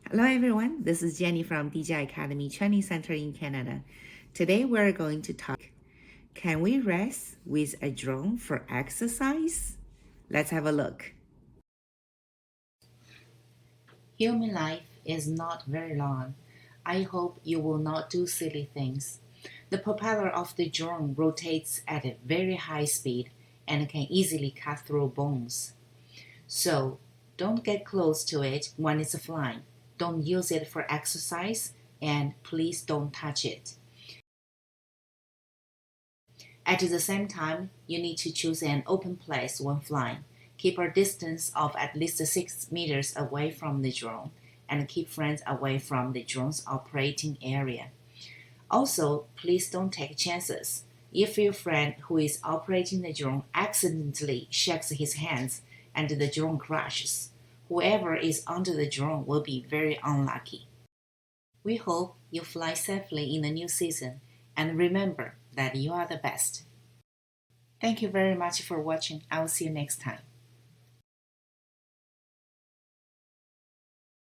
Hello everyone, this is Jenny from DJI Academy Training Center in Canada. Today we're going to talk, can we rest with a drone for exercise? Let's have a look. Human life is not very long. I hope you will not do silly things. The propeller of the drone rotates at a very high speed and can easily cut through bones. So, don't get close to it when it's flying. Don't use it for exercise and please don't touch it. At the same time, you need to choose an open place when flying. Keep a distance of at least 6 meters away from the drone and keep friends away from the drone's operating area. Also, please don't take chances. If your friend who is operating the drone accidentally shakes his hands and the drone crashes, whoever is under the drone will be very unlucky. We hope you fly safely in the new season and remember that you are the best. Thank you very much for watching. I will see you next time.